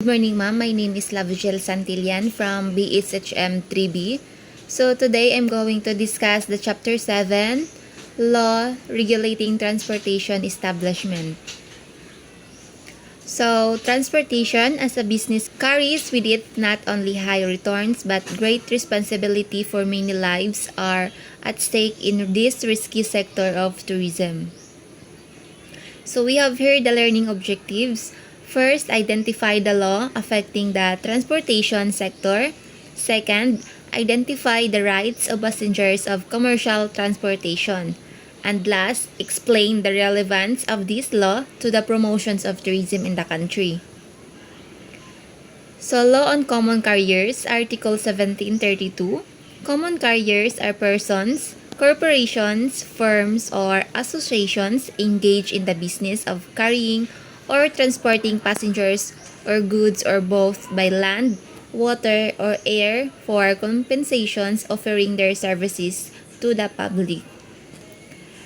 Good morning, ma'am. My name is Lavigel Santillan from BHM 3B. So today I'm going to discuss the Chapter 7, Law Regulating Transportation Establishment. So, transportation as a business carries with it not only high returns but great responsibility, for many lives are at stake in this risky sector of tourism. So we have here the learning objectives. First, identify the law affecting the transportation sector. Second, identify the rights of passengers of commercial transportation. And last, explain the relevance of this law to the promotions of tourism in the country. So, Law on Common Carriers, Article 1732. Common carriers are persons, corporations, firms, or associations engaged in the business of carrying or transporting passengers or goods or both by land, water, or air for compensations, offering their services to the public.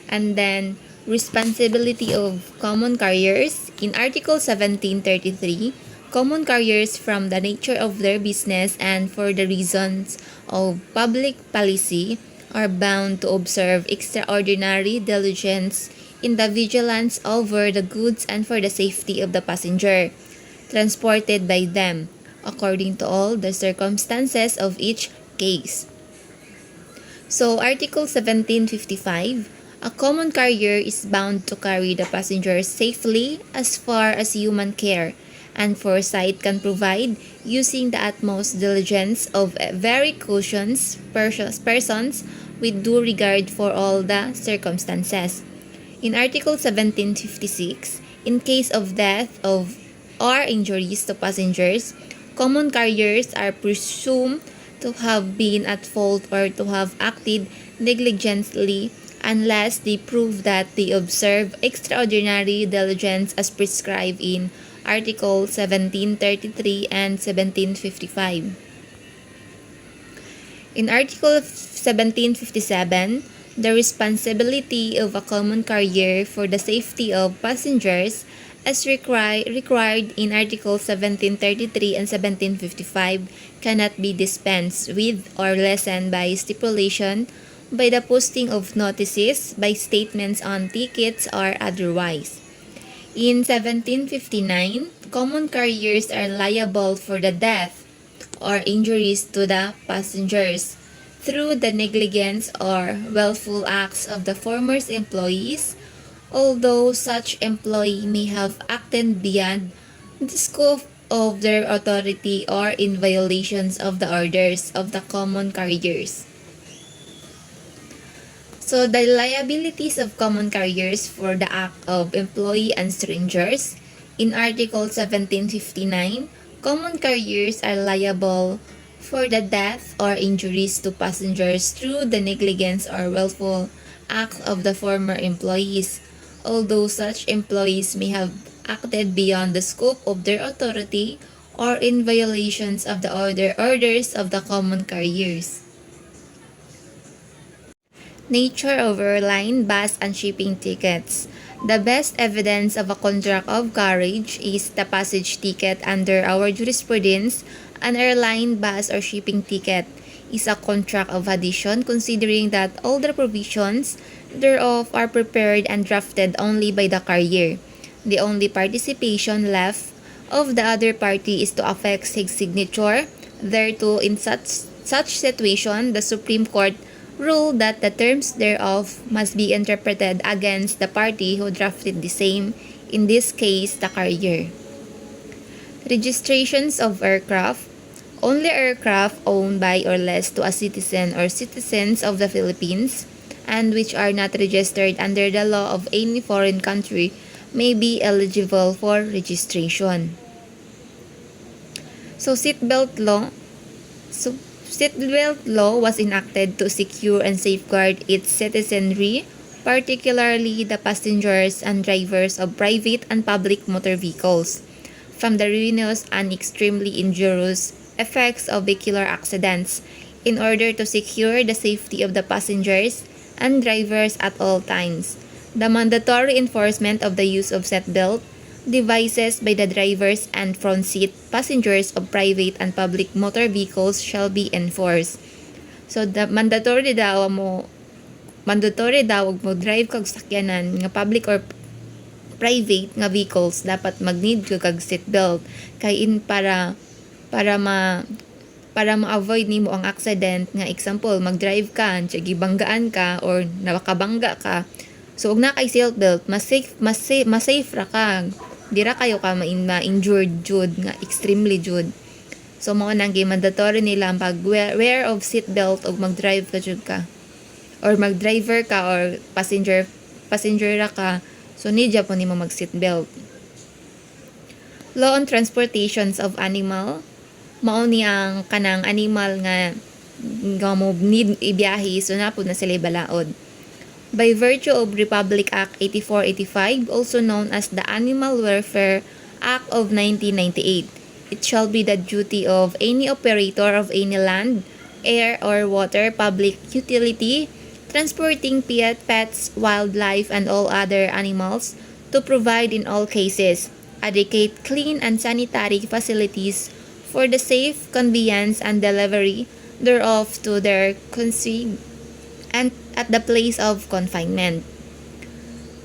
And then, responsibility of common carriers. In Article 1733, common carriers, from the nature of their business and for the reasons of public policy, are bound to observe extraordinary diligence in the vigilance over the goods and for the safety of the passenger transported by them, according to all the circumstances of each case. So, Article 1755, a common carrier is bound to carry the passengers safely as far as human care and foresight can provide, using the utmost diligence of very cautious persons with due regard for all the circumstances. In Article 1756, in case of death of or injuries to passengers, common carriers are presumed to have been at fault or to have acted negligently unless they prove that they observe extraordinary diligence as prescribed in Article 1733 and 1755. In Article 1757, the responsibility of a common carrier for the safety of passengers as required in Article 1733 and 1755 cannot be dispensed with or lessened by stipulation, by the posting of notices, by statements on tickets, or otherwise. In 1759, common carriers are liable for the death or injuries to the passengers through the negligence or willful acts of the former employees, although such employee may have acted beyond the scope of their authority or in violations of the orders of the common carriers. So, the liabilities of common carriers for the act of employee and strangers. In Article 1759, common carriers are liable for the death or injuries to passengers through the negligence or willful act of the former employees, although such employees may have acted beyond the scope of their authority or in violations of the orders of the common carriers. Nature of airline, bus, and shipping tickets. The best evidence of a contract of carriage is the passage ticket. Under our jurisprudence, an airline, bus, or shipping ticket is a contract of adhesion, considering that all the provisions thereof are prepared and drafted only by the carrier. The only participation left of the other party is to affix his signature thereto. In such situation, the Supreme Court ruled that the terms thereof must be interpreted against the party who drafted the same, in this case the carrier. Registrations of aircraft. Only aircraft owned by or lessed to a citizen or citizens of the Philippines, and which are not registered under the law of any foreign country, may be eligible for registration. So, seatbelt law. Seatbelt law was enacted to secure and safeguard its citizenry, particularly the passengers and drivers of private and public motor vehicles, from the ruinous and extremely injurious effects of vehicular accidents, in order to secure the safety of the passengers and drivers at all times. The mandatory enforcement of the use of seatbelt Devices by the drivers and front seat passengers of private and public motor vehicles shall be enforced. So, mandatory daw mo drive kag sakyanan nga public or private nga vehicles dapat mag-need kag seatbelt kay para ma-avoid nimo ang accident nga example magdrive ka gibanggaan ka or nakabangga ka so ug na kay seatbelt mas safe ra ka dira kayo ka ma-injured jud nga extremely jud so mao nang mandatory nila ang pag-wear of seatbelt ug mag-drive ka jud ka or mag-driver ka or passenger ra ka so need po nimo mag-seatbelt. Law on transportations of animal mao ni ang kanang animal nga mo need ibiyahe so na po na sila balaod. By virtue of Republic Act 8485 also known as the Animal Welfare Act of 1998, it shall be the duty of any operator of any land, air or water public utility transporting pets, wildlife, and all other animals to provide in all cases adequate clean and sanitary facilities for the safe conveyance and delivery thereof to their consigned and at the place of confinement.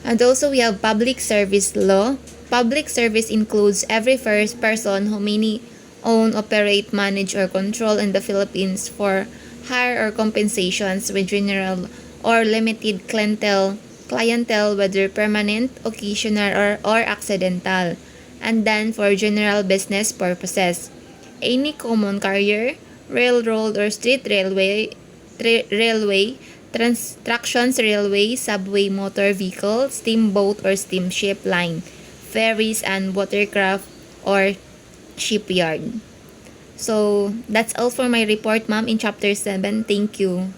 And also we have public service law. Public service includes every first person who may own, operate, manage, or control in the Philippines for hire or compensations with general or limited clientele whether permanent, occasional, or accidental, and then for general business purposes. Any common carrier, railroad or street railway, tractions railway, subway motor vehicle, steamboat or steamship line, ferries and watercraft or shipyard. So, that's all for my report, ma'am, in chapter 7. Thank you.